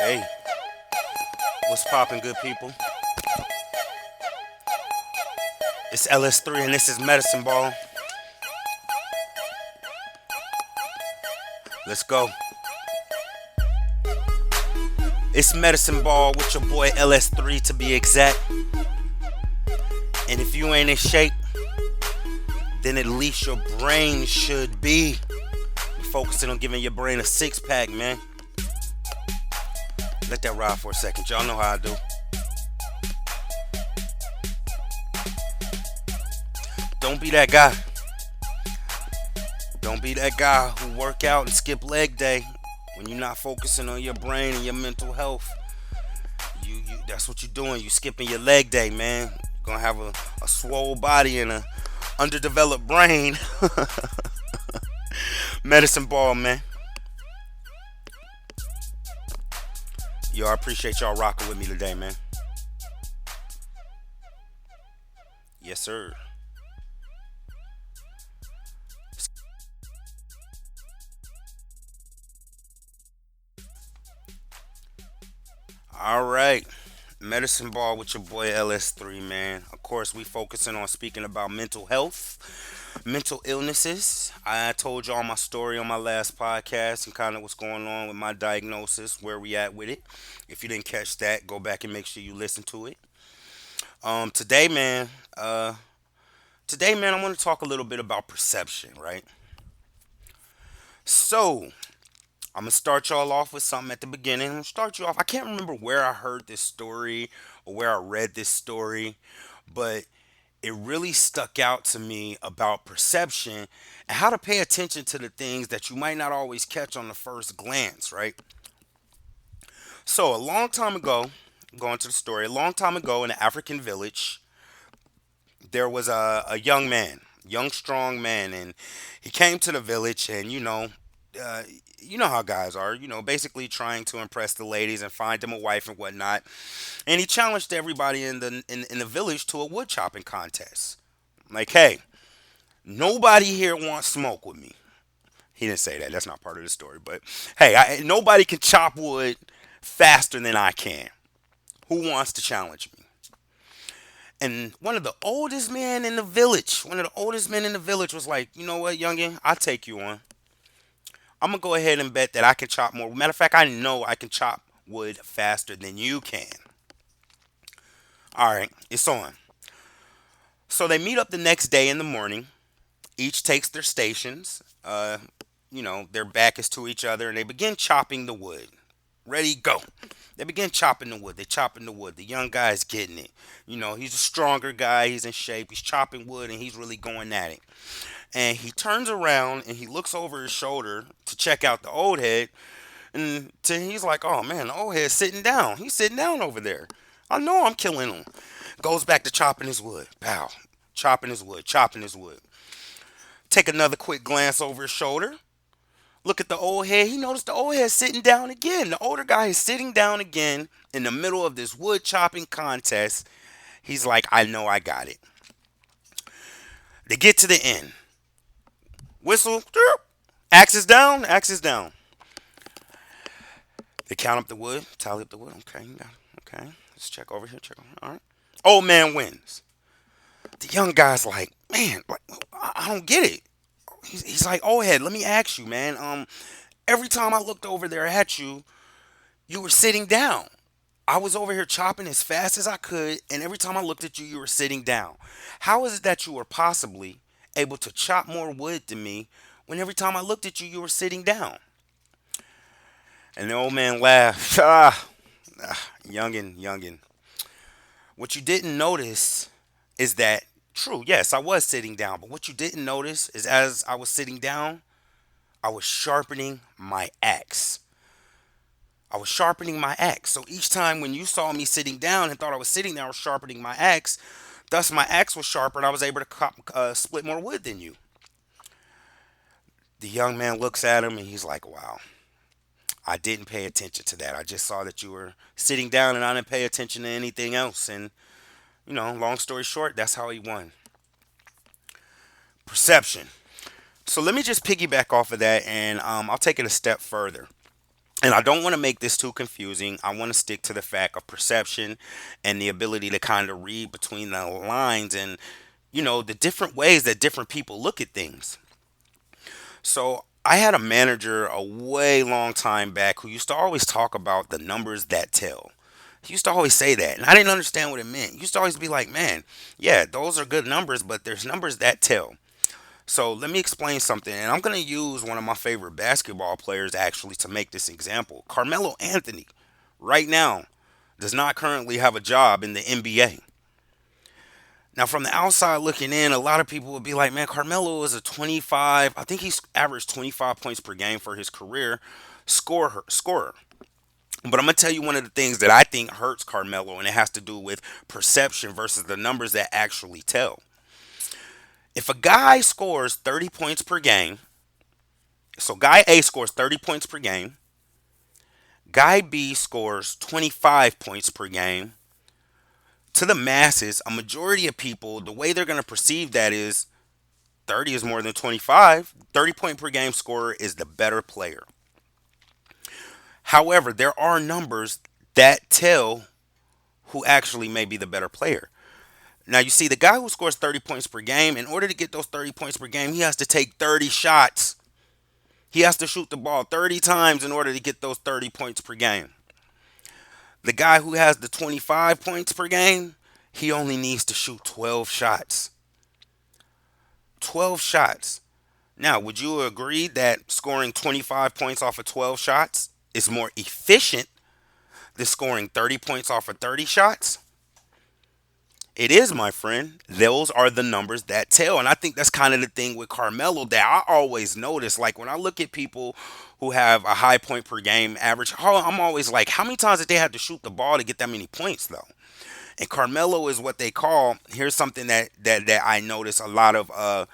Hey, what's poppin', good people? It's LS3 and this is Medicine Ball. Let's go. It's Medicine Ball with your boy LS3 to be exact. And if you ain't in shape, then at least your brain should be. You're focusing on giving your brain a six pack, man. Let that ride for a second. Y'all know how I do. Don't be that guy. Don't be that guy who work out and skip leg day when you're not focusing on your brain and your mental health. You that's what you're doing. You skipping your leg day, man. You're gonna have a swole body and a underdeveloped brain. Medicine Ball, man. Yo, I appreciate y'all rocking with me today, man. Yes, sir. All right. Medicine Ball with your boy LS3, man. Of course, we focusing on speaking about mental health, mental illnesses. I told y'all my story on my last podcast and kind of what's going on with my diagnosis, where we at with it. If you didn't catch that, go back and make sure you listen to it. Today, man, I want to talk a little bit about perception, right? So, I'm gonna start y'all off with something at the beginning. I'm gonna start you off. I can't remember where I heard this story or where I read this story, but it really stuck out to me about perception and how to pay attention to the things that you might not always catch on the first glance, right? So, a long time ago, going to the story, a long time ago in an African village, there was a young man, young, strong man, and he came to the village and, uh, you know how guys are, basically trying to impress the ladies and find them a wife and whatnot. And he challenged everybody in the village to a wood chopping contest. Like, hey, nobody here wants smoke with me. He didn't say that. That's not part of the story. But hey, nobody can chop wood faster than I can. Who wants to challenge me? And one of the oldest men in the village was like, you know what, youngin, I'll take you on. I'm gonna go ahead and bet that I can chop more. Matter of fact, I know I can chop wood faster than you can. All right, it's on. So they meet up the next day in the morning. Each takes their stations. Their back is to each other, and they begin chopping the wood. Ready, go. They begin chopping the wood. They chopping the wood. The young guy is getting it. He's a stronger guy. He's in shape. He's chopping wood, and he's really going at it. And he turns around and he looks over his shoulder to check out the old head. And he's like, oh man, the old head's sitting down. He's sitting down over there. I know I'm killing him. Goes back to chopping his wood. Pow. Chopping his wood, chopping his wood. Take another quick glance over his shoulder. Look at the old head. He noticed the old head sitting down again. The older guy is sitting down again in the middle of this wood chopping contest. He's like, I know I got it. They get to the end. Whistle. Axe is down. Axe is down. They count up the wood. Tally up the wood. Okay, you got it. Okay. Let's check over here. Check over here. All right. Old man wins. The young guy's like, man, like, I don't get it. He's like, oh head, let me ask you, man. Every time I looked over there at you, you were sitting down. I was over here chopping as fast as I could, and every time I looked at you, you were sitting down. How is it that you were possibly able to chop more wood than me when every time I looked at you, you were sitting down? And the old man laughed. Youngin, youngin. What you didn't notice is that, true, yes, I was sitting down, but what you didn't notice is as I was sitting down, I was sharpening my axe. I was sharpening my axe. So each time when you saw me sitting down and thought I was sitting there, I was sharpening my axe. Thus, my axe was sharper and I was able to split more wood than you. The young man looks at him and he's like, wow, I didn't pay attention to that. I just saw that you were sitting down and I didn't pay attention to anything else. And, long story short, that's how he won. Perception. So let me just piggyback off of that and I'll take it a step further. And I don't want to make this too confusing. I want to stick to the fact of perception and the ability to kind of read between the lines and, the different ways that different people look at things. So I had a manager a way long time back who used to always talk about the numbers that tell. He used to always say that, and I didn't understand what it meant. He used to always be like, man, yeah, those are good numbers, but there's numbers that tell. So let me explain something, and I'm going to use one of my favorite basketball players actually to make this example. Carmelo Anthony, right now, does not currently have a job in the NBA. Now, from the outside looking in, a lot of people would be like, man, Carmelo is a 25, I think he's averaged 25 points per game for his career scorer. But I'm going to tell you one of the things that I think hurts Carmelo, and it has to do with perception versus the numbers that actually tell. If a guy scores 30 points per game, so guy A scores 30 points per game, guy B scores 25 points per game, to the masses, a majority of people, the way they're going to perceive that is 30 is more than 25. 30 point per game scorer is the better player. However, there are numbers that tell who actually may be the better player. Now, you see, the guy who scores 30 points per game, in order to get those 30 points per game, he has to take 30 shots. He has to shoot the ball 30 times in order to get those 30 points per game. The guy who has the 25 points per game, he only needs to shoot 12 shots. 12 shots. Now, would you agree that scoring 25 points off of 12 shots is more efficient than scoring 30 points off of 30 shots? It is, my friend. Those are the numbers that tell. And I think that's kind of the thing with Carmelo that I always notice. Like when I look at people who have a high point per game average, I'm always like, how many times did they have to shoot the ball to get that many points, though? And Carmelo is what they call. Here's something that I notice a lot of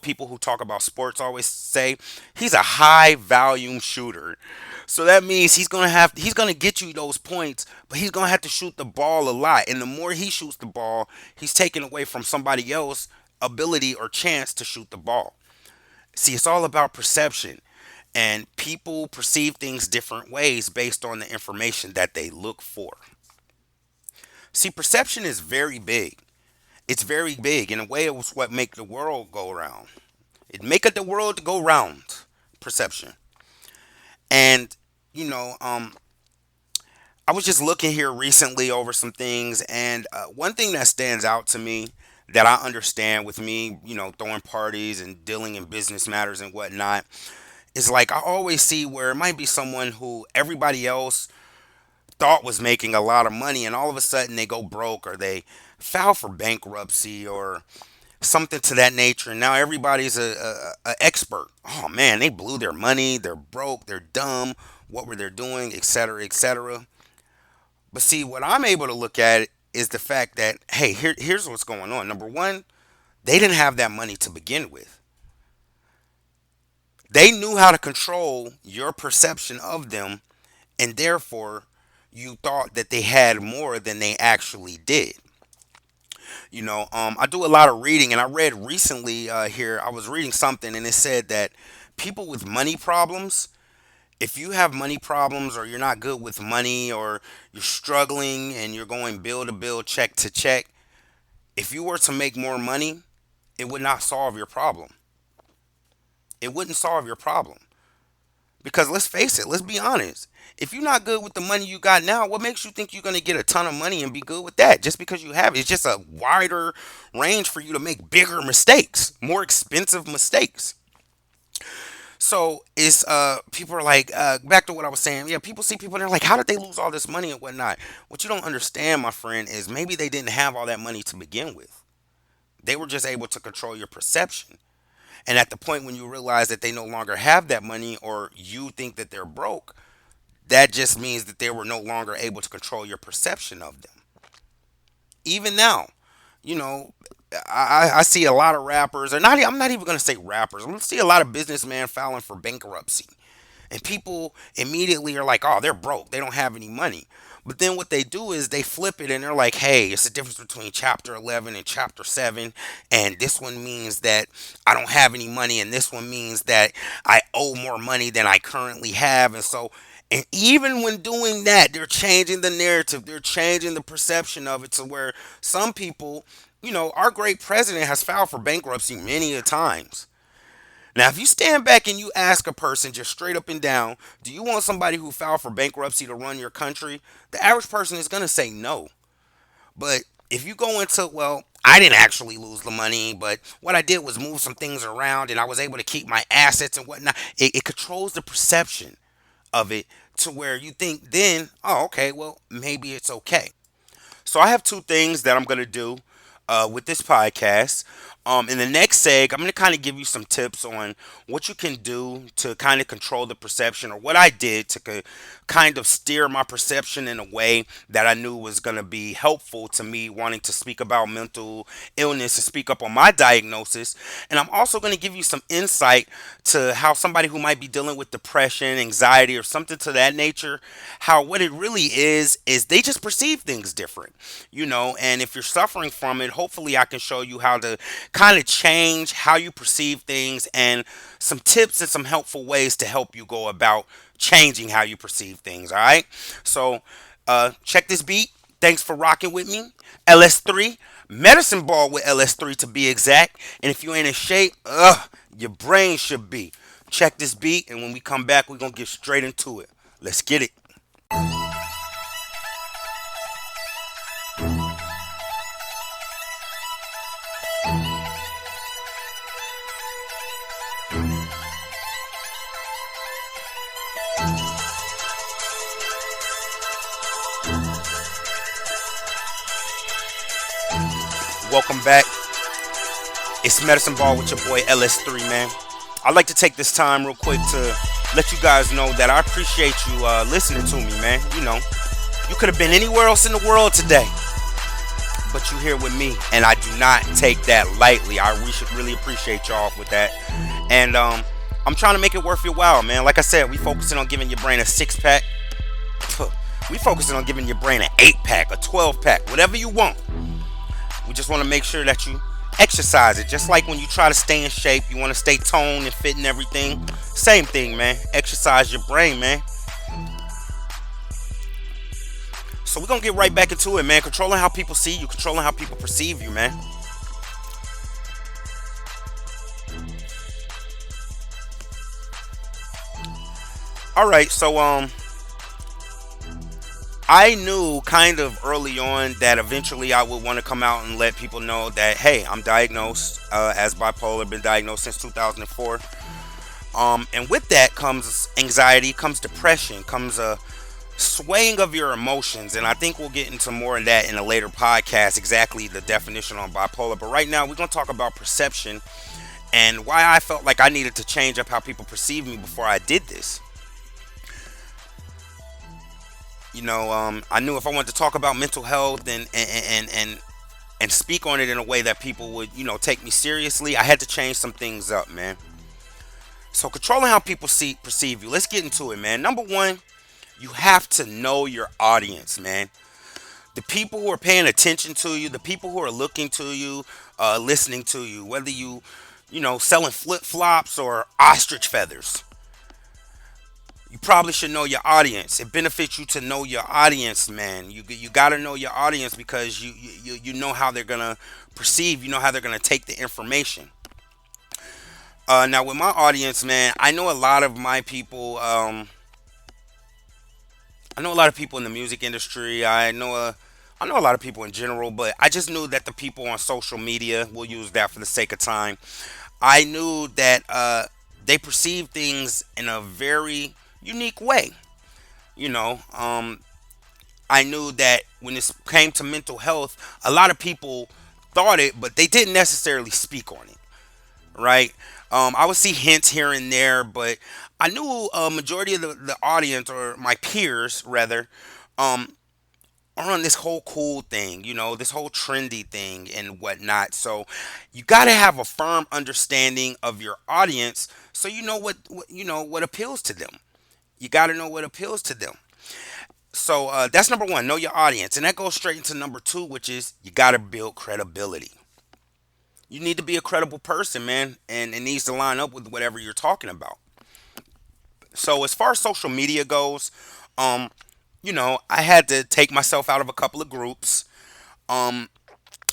people who talk about sports always say he's a high volume shooter. So that means he's gonna get you those points, but he's gonna have to shoot the ball a lot. And the more he shoots the ball, he's taking away from somebody else ability or chance to shoot the ball. See, it's all about perception. And people perceive things different ways based on the information that they look for. See, perception is very big. It's very big. In a way, it was what make the world go around. It maketh the world go round. Perception. And you know, I was just looking here recently over some things, and one thing that stands out to me that I understand with me, throwing parties and dealing in business matters and whatnot, is like I always see where it might be someone who everybody else thought was making a lot of money, and all of a sudden they go broke or they file for bankruptcy or something to that nature. And now everybody's a expert. Oh man, they blew their money. They're broke. They're dumb. What were they doing, et cetera, et cetera. But see, what I'm able to look at is the fact that hey, here's what's going on. Number one, they didn't have that money to begin with. They knew how to control your perception of them, and therefore you thought that they had more than they actually did. I do a lot of reading, and I read recently here. I was reading something, and it said that people with money problems, if you have money problems, or you're not good with money, or you're struggling and you're going bill to bill, check to check, if you were to make more money, it would not solve your problem. It wouldn't solve your problem. Because let's face it, let's be honest. If you're not good with the money you got now, what makes you think you're going to get a ton of money and be good with that? Just because you have it. It's just a wider range for you to make bigger mistakes, more expensive mistakes. So it's people are like back to what I was saying. Yeah, people see people and they're like, how did they lose all this money and whatnot? What you don't understand, my friend, is maybe they didn't have all that money to begin with. They were just able to control your perception. And at the point when you realize that they no longer have that money or you think that they're broke, that just means that they were no longer able to control your perception of them. Even now, you know, I see a lot of rappers, or not. I'm not even going to say rappers. I'm going to see a lot of businessmen filing for bankruptcy, and people immediately are like, "Oh, they're broke. They don't have any money." But then what they do is they flip it and they're like, "Hey, it's the difference between Chapter 11 and Chapter 7, and this one means that I don't have any money, and this one means that I owe more money than I currently have, and so." And even when doing that, they're changing the narrative, they're changing the perception of it to where some people, our great president has filed for bankruptcy many a times. Now, if you stand back and you ask a person just straight up and down, do you want somebody who filed for bankruptcy to run your country? The average person is going to say no. But if you go into, well, I didn't actually lose the money, but what I did was move some things around and I was able to keep my assets and whatnot, it controls the perception of it to where you think then, oh, okay, well, maybe it's okay. So I have two things that I'm gonna do with this podcast. In the next seg, I'm gonna kind of give you some tips on what you can do to kind of control the perception, or what I did to kind of steer my perception in a way that I knew was gonna be helpful to me wanting to speak about mental illness and speak up on my diagnosis. And I'm also gonna give you some insight to how somebody who might be dealing with depression, anxiety, or something to that nature, how what it really is they just perceive things different, and if you're suffering from it, hopefully I can show you how to kind of change how you perceive things, and some tips and some helpful ways to help you go about changing how you perceive things. All right, so check this beat. Thanks for rocking with me. LS3, medicine ball with LS3 to be exact. And if you ain't in shape, your brain should be. Check this beat, and when we come back, we're gonna get straight into it. Let's get it. Welcome back. It's Medicine Ball with your boy LS3, man. I'd like to take this time real quick to let you guys know that I appreciate you listening to me, man. You could have been anywhere else in the world today, but you're here with me, and I do not take that lightly. We should really appreciate y'all with that. And I'm trying to make it worth your while, man. Like I said, we focusing on giving your brain a 6-pack. We focusing on giving your brain an 8-pack, a 12-pack, whatever you want. We just want to make sure that you exercise it. Just like when you try to stay in shape, you want to stay toned and fit and everything. Same thing, man. Exercise your brain, man. So we're going to get right back into it, man. Controlling how people see you, controlling how people perceive you, man. All right, so I knew kind of early on that eventually I would want to come out and let people know that, hey, I'm diagnosed as bipolar, been diagnosed since 2004. And with that comes anxiety, comes depression, comes a swaying of your emotions. And I think we'll get into more of that in a later podcast, exactly the definition on bipolar. But right now, we're going to talk about perception and why I felt like I needed to change up how people perceive me before I did this. I knew if I wanted to talk about mental health and speak on it in a way that people would, take me seriously, I had to change some things up, man. So controlling how people perceive you. Let's get into it, man. Number one, you have to know your audience, man. The people who are paying attention to you, the people who are looking to you, listening to you, whether selling flip flops or ostrich feathers. You probably should know your audience. It benefits you to know your audience, man. You got to know your audience because you know how they're gonna perceive. You know how they're gonna take the information. Now with my audience, man, I know a lot of my people. I know a lot of people in the music industry. I know a lot of people in general, but I just knew that the people on social media, we'll use that for the sake of time. I knew that they perceive things in a very unique way. You know, I knew that when it came to mental health, a lot of people thought it, but they didn't necessarily speak on it, right? I would see hints here and there, but I knew a majority of the audience, or my peers rather, um, are on this whole cool thing, this whole trendy thing and whatnot. So you got to have a firm understanding of your audience, so you know what appeals to them. You got to know what appeals to them. So that's number one, know your audience. And that goes straight into number two, which is you got to build credibility. You need to be a credible person, man, and it needs to line up with whatever you're talking about. So as far as social media goes, um, I had to take myself out of a couple of groups. Um,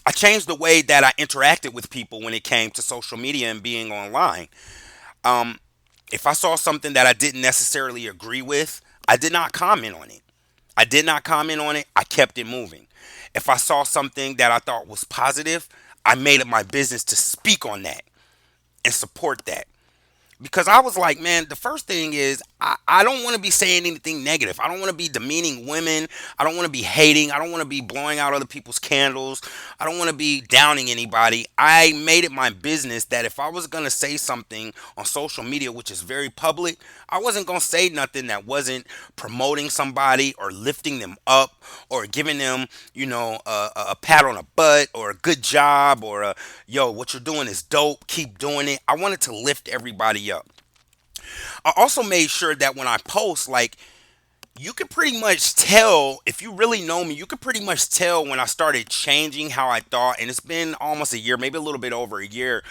I changed the way that I interacted with people when it came to social media and being online. Um, if I saw something that I didn't necessarily agree with, I did not comment on it. I did not comment on it. I kept it moving. If I saw something that I thought was positive, I made it my business to speak on that and support that. Because I was like, man, the first thing is I don't want to be saying anything negative. I don't want to be demeaning women. I don't want to be hating. I don't want to be blowing out other people's candles. I don't want to be downing anybody. I made it my business that if I was going to say something on social media, which is very public, I wasn't going to say nothing that wasn't promoting somebody or lifting them up or giving them, a pat on the butt or a good job or a, yo, what you're doing is dope. Keep doing it. I wanted to lift everybody up. I also made sure that when I post, like, you could pretty much tell if you really know me, you could pretty much tell when I started changing how I thought. And it's been almost a year, maybe a little bit over a year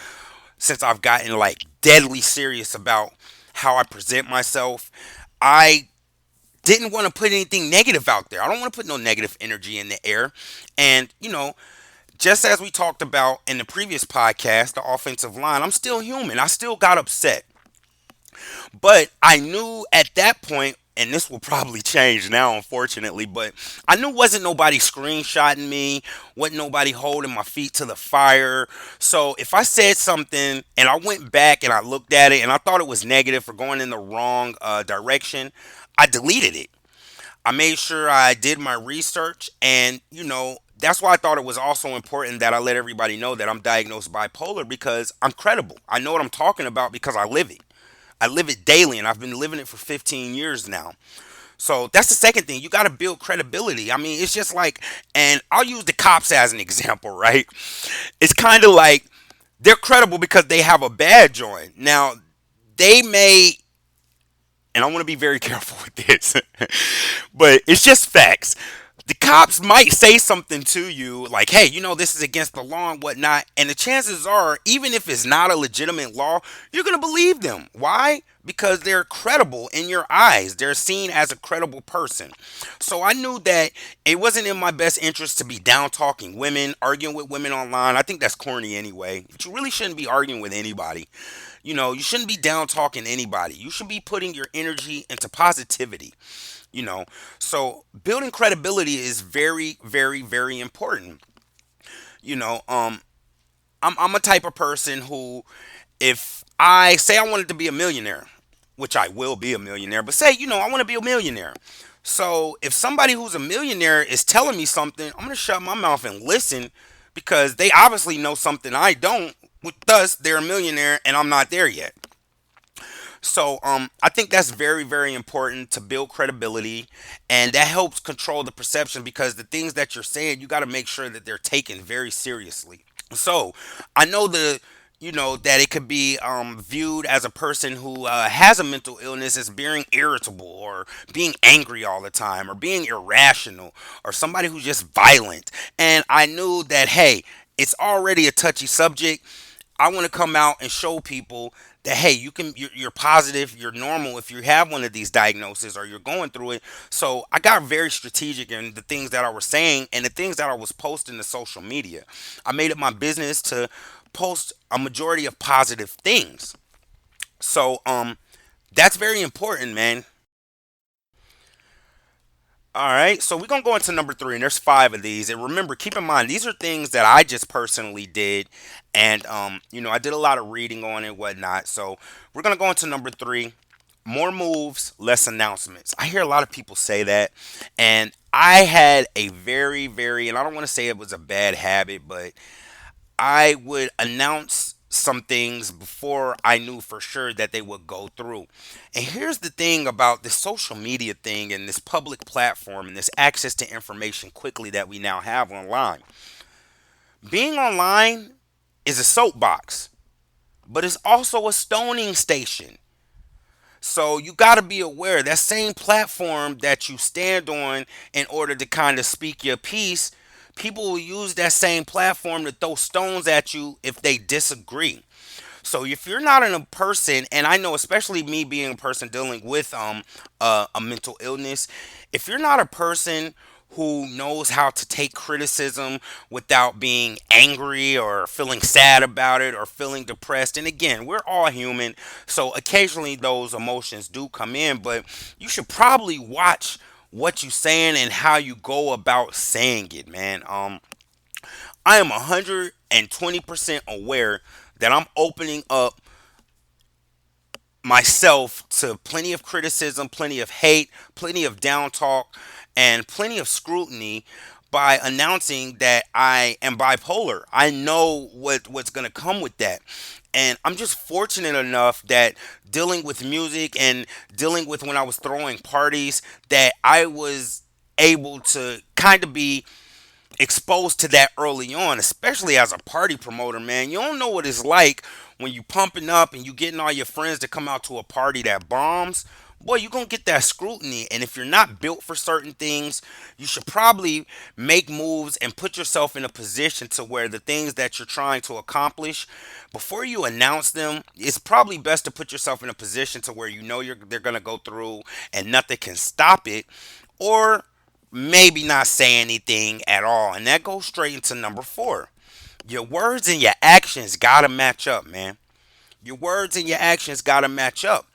since I've gotten like deadly serious about how I present myself. I didn't want to put anything negative out there. I don't want to put no negative energy in the air. And, just as we talked about in the previous podcast, the offensive line, I'm still human. I still got upset. But I knew at that point, and this will probably change now, unfortunately, but I knew wasn't nobody screenshotting me, wasn't nobody holding my feet to the fire. So if I said something and I went back and I looked at it and I thought it was negative or going in the wrong direction, I deleted it. I made sure I did my research, and that's why I thought it was also important that I let everybody know that I'm diagnosed bipolar because I'm credible. I know what I'm talking about because I live it. I live it daily, and I've been living it for 15 years now. So that's the second thing. You got to build credibility. I mean, it's just like, and I'll use the cops as an example, right? It's kind of like they're credible because they have a badge on. Now, they may, and I want to be very careful with this, but it's just facts. The cops might say something to you like, hey, this is against the law and whatnot. And the chances are, even if it's not a legitimate law, you're going to believe them. Why? Because they're credible in your eyes. They're seen as a credible person. So I knew that it wasn't in my best interest to be down talking women, arguing with women online. I think that's corny anyway. But you really shouldn't be arguing with anybody. You shouldn't be down talking anybody. You should be putting your energy into positivity you know so building credibility is very, very, very important. you know um I'm a type of person who, if I say I wanted to be a millionaire, which I will be a millionaire, but say, I want to be a millionaire. So if somebody who's a millionaire is telling me something, I'm going to shut my mouth and listen because they obviously know something I don't. Thus, they're a millionaire and I'm not there yet. So I think that's very, very important to build credibility, and that helps control the perception because the things that you're saying, you got to make sure that they're taken very seriously. So I know that it could be viewed as a person who has a mental illness as being irritable or being angry all the time or being irrational or somebody who's just violent. And I knew that, hey, it's already a touchy subject. I want to come out and show people that, hey, you're positive, you're normal if you have one of these diagnoses or you're going through it. So I got very strategic in the things that I was saying and the things that I was posting to social media. I made it my business to post a majority of positive things. So that's very important, man. All right, so we're gonna go into number three, and there's five of these. And remember, keep in mind, these are things that I just personally did, and I did a lot of reading on it, whatnot. So we're gonna go into number three: more moves, less announcements. I hear a lot of people say that, and I had a very, very, and I don't want to say it was a bad habit, but I would announce some things before I knew for sure that they would go through. And here's the thing about this social media thing and this public platform and this access to information quickly that we now have online. Being online is a soapbox, but it's also a stoning station. So you got to be aware that same platform that you stand on in order to kind of speak your piece, people will use that same platform to throw stones at you if they disagree. So if you're not in a person, and I know especially me being a person dealing with a mental illness, if you're not a person who knows how to take criticism without being angry or feeling sad about it or feeling depressed. And again, we're all human, so occasionally those emotions do come in, but you should probably watch what you saying and how you go about saying it, man. I am 120% aware that I'm opening up myself to plenty of criticism, plenty of hate, plenty of down talk, and plenty of scrutiny by announcing that I am bipolar. I know what's going to come with that. And I'm just fortunate enough that dealing with music and dealing with when I was throwing parties that I was able to kind of be exposed to that early on, especially as a party promoter, man. You don't know what it's like when you pumping up and you getting all your friends to come out to a party that bombs. Boy, you're gonna get that scrutiny. And if you're not built for certain things, you should probably make moves and put yourself in a position to where the things that you're trying to accomplish, before you announce them, it's probably best to put yourself in a position to where you know they're gonna go through and nothing can stop it. Or maybe not say anything at all. And that goes straight into number four. Your words and your actions gotta match up, man. Your words and your actions gotta match up.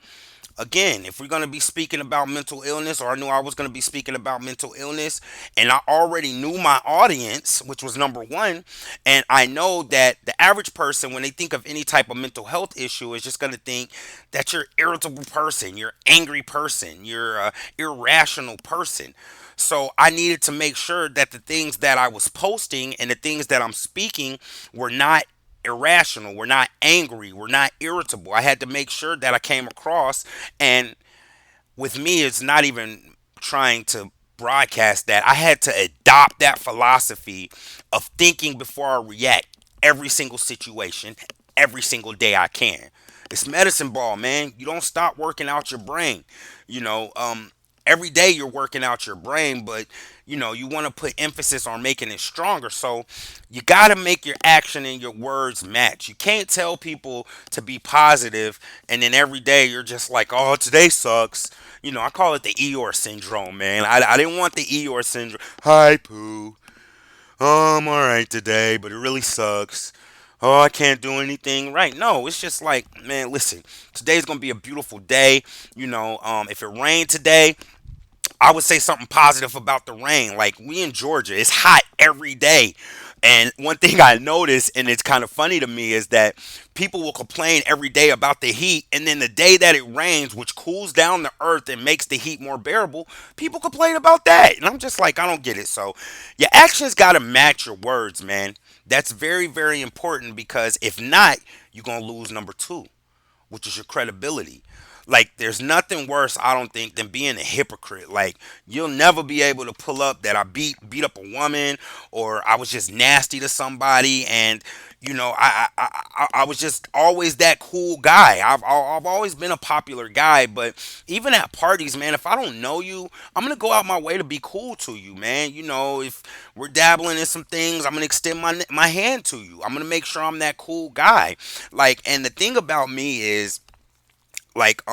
Again, if we're going to be speaking about mental illness, or I knew I was going to be speaking about mental illness, and I already knew my audience, which was number one, and I know that the average person, when they think of any type of mental health issue, is just going to think that you're irritable person, you're angry person, you're a irrational person. So I needed to make sure that the things that I was posting and the things that I'm speaking were not irrational. We're not angry. We're not irritable. I had to make sure that I came across. And with me, it's not even trying to broadcast that. I had to adopt that philosophy of thinking before I react every single situation, every single day I can. It's medicine ball, man. You don't stop working out your brain. You know, every day you're working out your brain, but you want to put emphasis on making it stronger. So you got to make your action and your words match. You can't tell people to be positive and then every day you're just like, oh, today sucks. I call it the Eeyore syndrome, man. I didn't want the Eeyore syndrome. Hi, Pooh. Oh, I'm all right today, but it really sucks. Oh, I can't do anything right. No, it's just like, man, listen, today's going to be a beautiful day. If it rained today, I would say something positive about the rain. Like, we in Georgia, it's hot every day. And one thing I noticed, and it's kind of funny to me, is that people will complain every day about the heat, and then the day that it rains, which cools down the earth and makes the heat more bearable, people complain about that. And I'm just like, I don't get it. So your actions got to match your words, man. That's very, very important, because if not, you're going to lose number two, which is your credibility. Like, there's nothing worse, I don't think, than being a hypocrite. Like, you'll never be able to pull up that I beat up a woman, or I was just nasty to somebody, and I was just always that cool guy. I've always been a popular guy, but even at parties, man, if I don't know you, I'm gonna go out my way to be cool to you, man. If we're dabbling in some things, I'm gonna extend my hand to you. I'm gonna make sure I'm that cool guy. Like, and the thing about me is, like,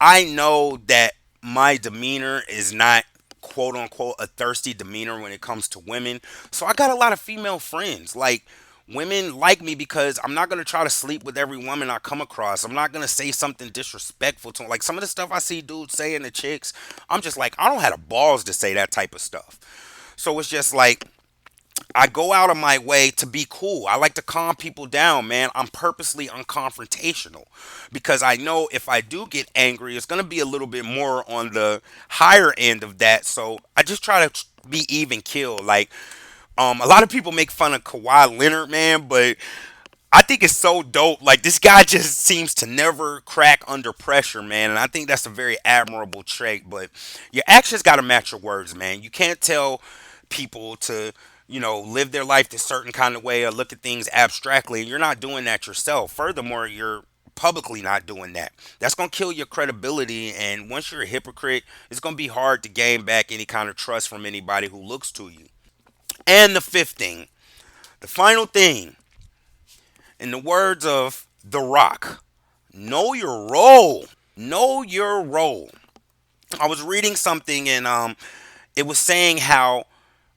I know that my demeanor is not quote unquote a thirsty demeanor when it comes to women. So I got a lot of female friends. Like, women like me because I'm not gonna try to sleep with every woman I come across. I'm not gonna say something disrespectful to them. Like, some of the stuff I see dudes saying to chicks, I'm just like, I don't have the balls to say that type of stuff. So it's just like, I go out of my way to be cool. I like to calm people down, man. I'm purposely unconfrontational because I know if I do get angry, it's going to be a little bit more on the higher end of that. So I just try to be even kill. Like, a lot of people make fun of Kawhi Leonard, man, but I think it's so dope. Like, this guy just seems to never crack under pressure, man. And I think that's a very admirable trait. But your actions got to match your words, man. You can't tell people to live their life this certain kind of way or look at things abstractly. You're not doing that yourself. Furthermore, you're publicly not doing that. That's going to kill your credibility. And once you're a hypocrite, it's going to be hard to gain back any kind of trust from anybody who looks to you. And the fifth thing, the final thing, in the words of The Rock. Know your role. Know your role. I was reading something and it was saying how,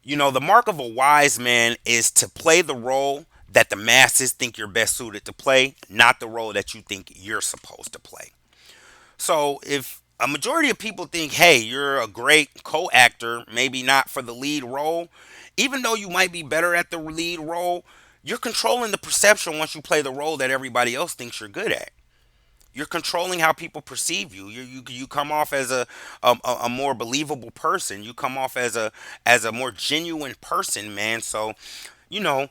the mark of a wise man is to play the role that the masses think you're best suited to play, not the role that you think you're supposed to play. So if a majority of people think, hey, you're a great co actor, maybe not for the lead role, even though you might be better at the lead role, you're controlling the perception once you play the role that everybody else thinks you're good at. You're controlling how people perceive you. You come off as a more believable person. You come off as a more genuine person, man. So, you know,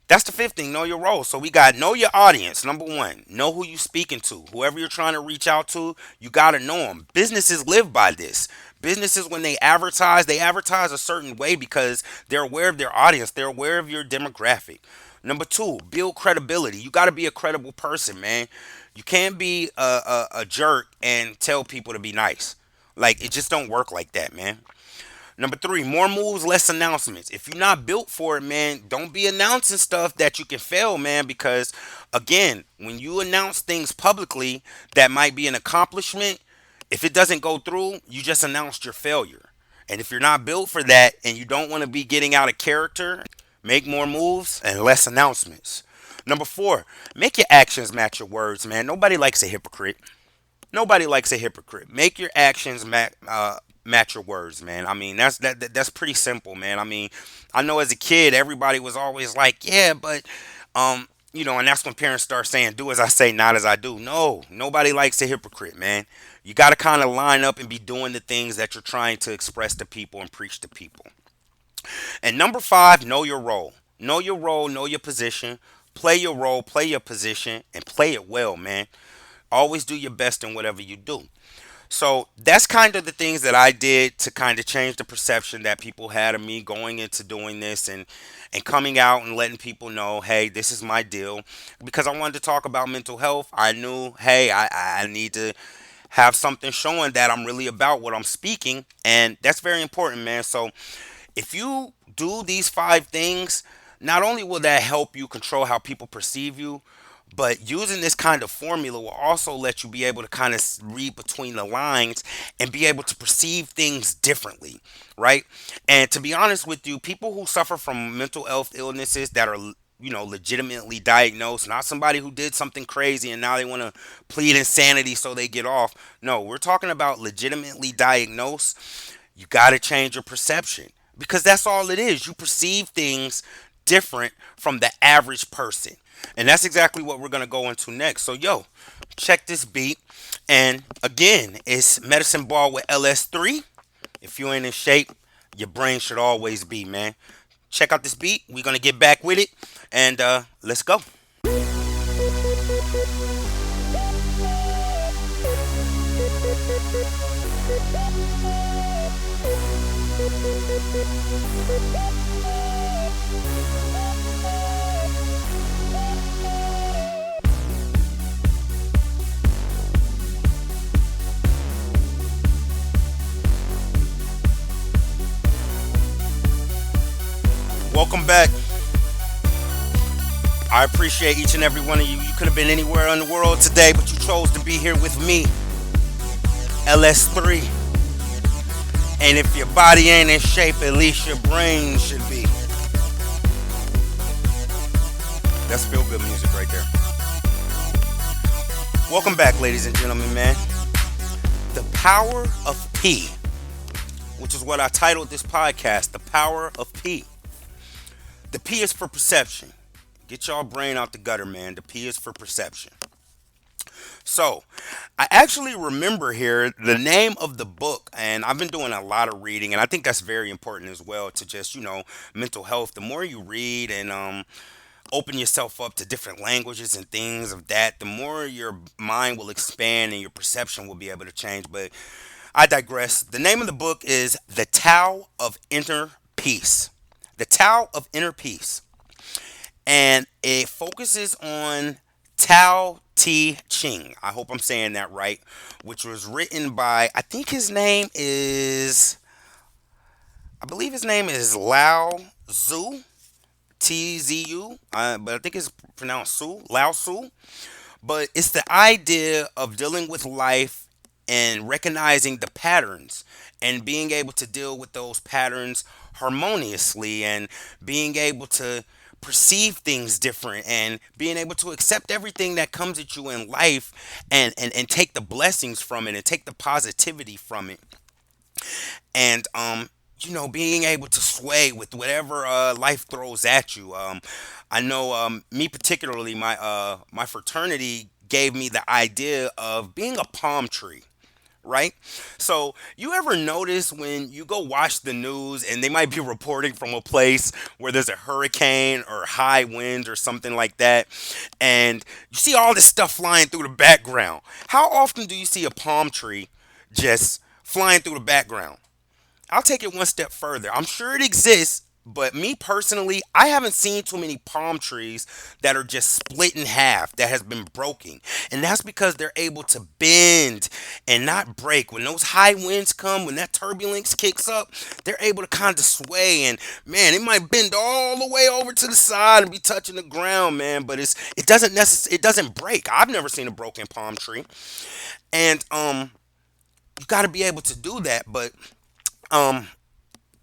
that's the fifth thing. Know your role. So we got know your audience. Number one, know who you speaking to. Whoever you're trying to reach out to, you gotta know them. Businesses live by this. Businesses, when they advertise a certain way because they're aware of their audience. They're aware of your demographic. Number two, build credibility. You got to be a credible person, man. You can't be a jerk and tell people to be nice. Like, it just don't work like that, man. Number three, more moves, less announcements. If you're not built for it, man, don't be announcing stuff that you can fail, man, because again, when you announce things publicly that might be an accomplishment, if it doesn't go through, you just announced your failure. And if you're not built for that and you don't want to be getting out of character, make more moves and less announcements. Number four, make your actions match your words, man. Nobody likes a hypocrite. Nobody likes a hypocrite. Make your actions match your words, man. I mean, that's pretty simple, man. I mean, I know as a kid, everybody was always like, yeah, but and that's when parents start saying, "Do as I say, not as I do." No, nobody likes a hypocrite, man. You got to kind of line up and be doing the things that you're trying to express to people and preach to people. And number five, know your role. Know your role, know your position, play your role, play your position, and play it well, man. Always do your best in whatever you do. So that's kind of the things that I did to kind of change the perception that people had of me going into doing this and coming out and letting people know, hey, this is my deal. Because I wanted to talk about mental health. I knew, hey, I need to have something showing that I'm really about what I'm speaking. And that's very important, man. So if you do these five things, not only will that help you control how people perceive you, but using this kind of formula will also let you be able to kind of read between the lines and be able to perceive things differently, right? And to be honest with you, people who suffer from mental health illnesses that are legitimately diagnosed, not somebody who did something crazy and now they want to plead insanity so they get off. No, we're talking about legitimately diagnosed. You got to change your perception because that's all it is. You perceive things different from the average person. And that's exactly what we're going to go into next. So, yo, check this beat. And again, it's Medicine Ball with LS3. If you ain't in shape, your brain should always be, man. Check out this beat. We're going to get back with it. And let's go. Welcome back. I appreciate each and every one of you. You could have been anywhere in the world today, but you chose to be here with me, LS3. And if your body ain't in shape, at least your brain should be. That's feel good music right there. Welcome back, ladies and gentlemen, man. The Power of P, which is what I titled this podcast, The Power of P. The P is for perception. Get y'all brain out the gutter, man. The P is for perception. So, I actually remember here the name of the book, and I've been doing a lot of reading, and I think that's very important as well to just, mental health. The more you read and open yourself up to different languages and things of that, the more your mind will expand and your perception will be able to change. But I digress. The name of the book is The Tao of Inner Peace. The Tao of Inner Peace. And it focuses on Tao Te Ching. I hope I'm saying that right, which was written by, I believe his name is Lao Tzu, Tzu, but I think it's pronounced Su, Lao Tzu. But it's the idea of dealing with life and recognizing the patterns and being able to deal with those patterns harmoniously and being able to perceive things different and being able to accept everything that comes at you in life and take the blessings from it and take the positivity from it and being able to sway with whatever life throws at you. I know me particularly, my fraternity gave me the idea of being a palm tree, right? So you ever notice when you go watch the news and they might be reporting from a place where there's a hurricane or high winds or something like that, and you see all this stuff flying through the background? How often do you see a palm tree just flying through the background? I'll take it one step further. I'm sure it exists, but me personally, I haven't seen too many palm trees that are just split in half, that has been broken. And that's because they're able to bend and not break. When those high winds come, when that turbulence kicks up, they're able to kind of sway and man, it might bend all the way over to the side and be touching the ground, man, but it doesn't break. I've never seen a broken palm tree. And you got to be able to do that, but um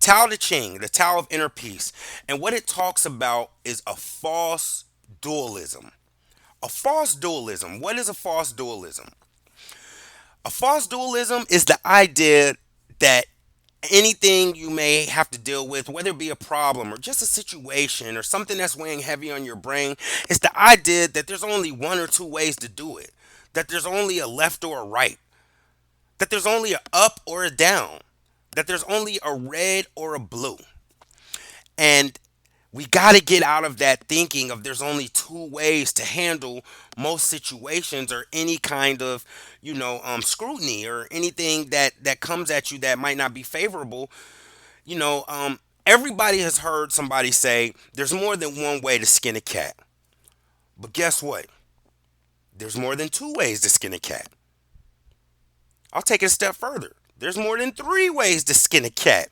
Tao Te Ching, the Tao of Inner Peace, and what it talks about is a false dualism. A false dualism. What is a false dualism? A false dualism is the idea that anything you may have to deal with, whether it be a problem or just a situation or something that's weighing heavy on your brain, it's the idea that there's only one or two ways to do it. That there's only a left or a right. That there's only a up or a down. That there's only a red or a blue. And we got to get out of that thinking of there's only two ways to handle most situations or any kind of scrutiny or anything that comes at you that might not be favorable. Everybody has heard somebody say there's more than one way to skin a cat, but guess what, there's more than two ways to skin a cat. I'll take it a step further, there's more than three ways to skin a cat.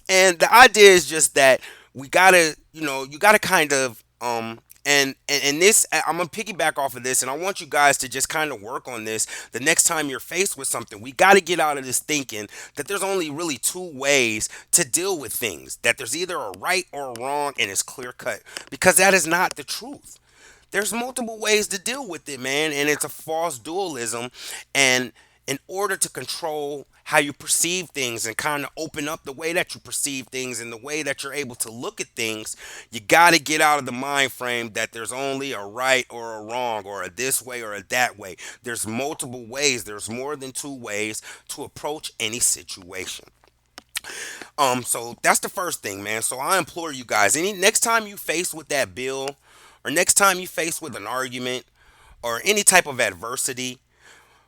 And the idea is just that we gotta, you gotta kind of and this I'm gonna piggyback off of this, and I want you guys to just kind of work on this. The next time you're faced with something, we got to get out of this thinking that there's only really two ways to deal with things. That there's either a right or a wrong, and it's clear cut, because that is not the truth. There's multiple ways to deal with it, man, and it's a false dualism. And in order to control how you perceive things and kind of open up the way that you perceive things and the way that you're able to look at things, you got to get out of the mind frame that there's only a right or a wrong or a this way or a that way. There's multiple ways, there's more than two ways to approach any situation. So that's the first thing, man. So I implore you guys, any next time you face with that bill, or next time you face with an argument, or any type of adversity,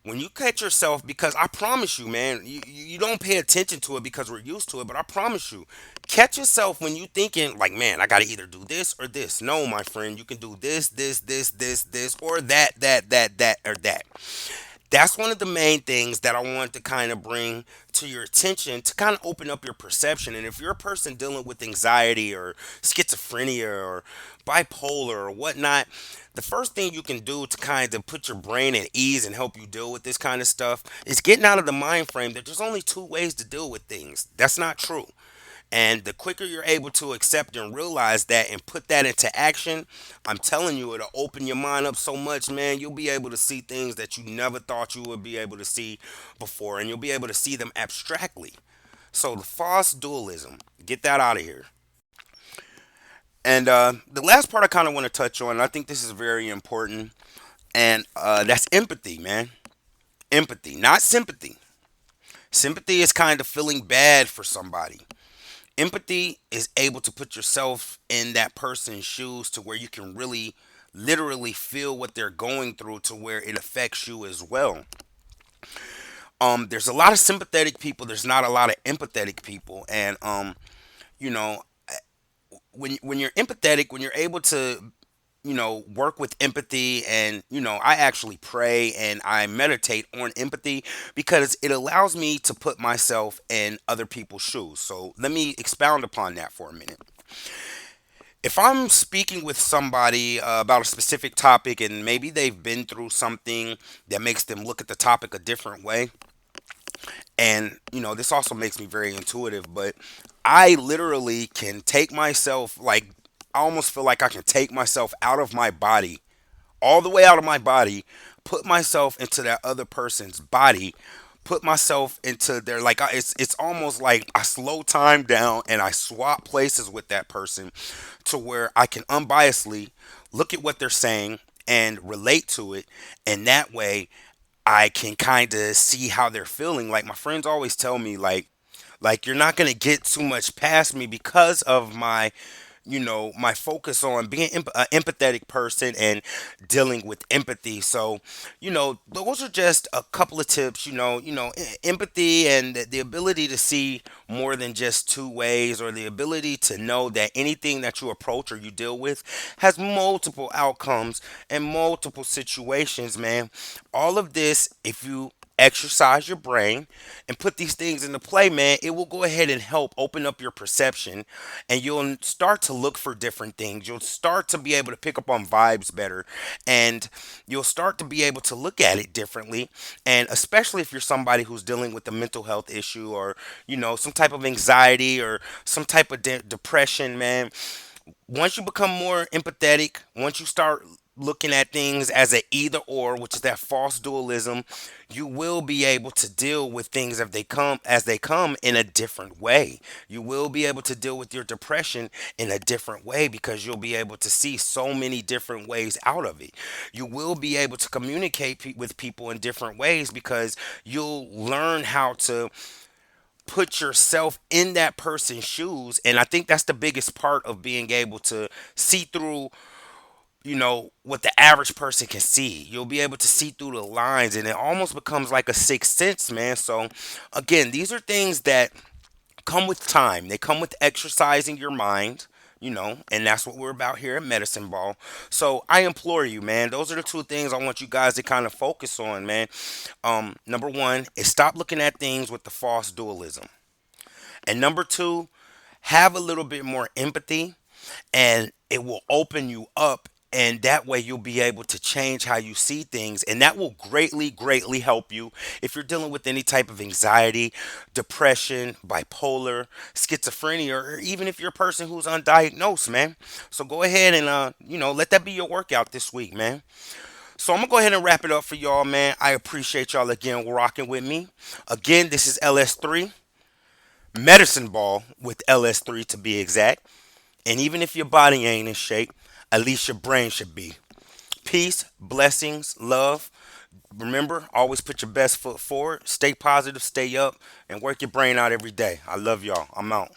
when you catch yourself, because I promise you, man, you don't pay attention to it because we're used to it, but I promise you, catch yourself when you thinking like, man, I gotta either do this or this. No, my friend, you can do this, or that, or that. That's one of the main things that I want to kind of bring to your attention to kind of open up your perception. And if you're a person dealing with anxiety or schizophrenia or bipolar or whatnot, the first thing you can do to kind of put your brain at ease and help you deal with this kind of stuff is getting out of the mind frame that there's only two ways to deal with things. That's not true. And the quicker you're able to accept and realize that and put that into action, I'm telling you, it'll open your mind up so much, man. You'll be able to see things that you never thought you would be able to see before, and you'll be able to see them abstractly. So, the false dualism, get that out of here. And the last part I kind of want to touch on, and I think this is very important, and that's empathy, man. Empathy, not sympathy. Sympathy is kind of feeling bad for somebody. Empathy is able to put yourself in that person's shoes to where you can really literally feel what they're going through to where it affects you as well. There's a lot of sympathetic people, there's not a lot of empathetic people. And you know when you're empathetic, when you're able to work with empathy, and I actually pray and I meditate on empathy because it allows me to put myself in other people's shoes. So let me expound upon that for a minute. If I'm speaking with somebody about a specific topic and maybe they've been through something that makes them look at the topic a different way, and this also makes me very intuitive, but I literally can take myself, like, I almost feel like I can take myself out of my body, all the way out of my body, put myself into that other person's body, put myself into their, like, it's almost like I slow time down and I swap places with that person to where I can unbiasedly look at what they're saying and relate to it, and that way I can kind of see how they're feeling. Like my friends always tell me, like you're not gonna get too much past me because of my focus on being an empathetic person and dealing with empathy. So, those are just a couple of tips. Empathy and the ability to see more than just two ways, or the ability to know that anything that you approach or you deal with has multiple outcomes and multiple situations, man. All of this, if you exercise your brain and put these things into play, man, it will go ahead and help open up your perception, and you'll start to look for different things. You'll start to be able to pick up on vibes better, and you'll start to be able to look at it differently. And especially if you're somebody who's dealing with a mental health issue, or some type of anxiety, or some type of depression, man, once you become more empathetic, once you start looking at things as a either or, which is that false dualism, you will be able to deal with things as they come in a different way. You will be able to deal with your depression in a different way because you'll be able to see so many different ways out of it. You will be able to communicate with people in different ways because you'll learn how to put yourself in that person's shoes. And I think that's the biggest part of being able to see through, what the average person can see. You'll be able to see through the lines, and it almost becomes like a sixth sense, man. So again, these are things that come with time. They come with exercising your mind, and that's what we're about here at Medicine Ball. So I implore you, man, those are the two things I want you guys to kind of focus on, man. Number one is stop looking at things with the false dualism. And number two, have a little bit more empathy, and it will open you up. And that way you'll be able to change how you see things. And that will greatly, greatly help you if you're dealing with any type of anxiety, depression, bipolar, schizophrenia, or even if you're a person who's undiagnosed, man. So go ahead and, let that be your workout this week, man. So I'm going to go ahead and wrap it up for y'all, man. I appreciate y'all again rocking with me. Again, this is LS3. Medicine Ball with LS3 to be exact. And even if your body ain't in shape, at least your brain should be. Peace, blessings, love. Remember, always put your best foot forward. Stay positive, stay up, and work your brain out every day. I love y'all. I'm out.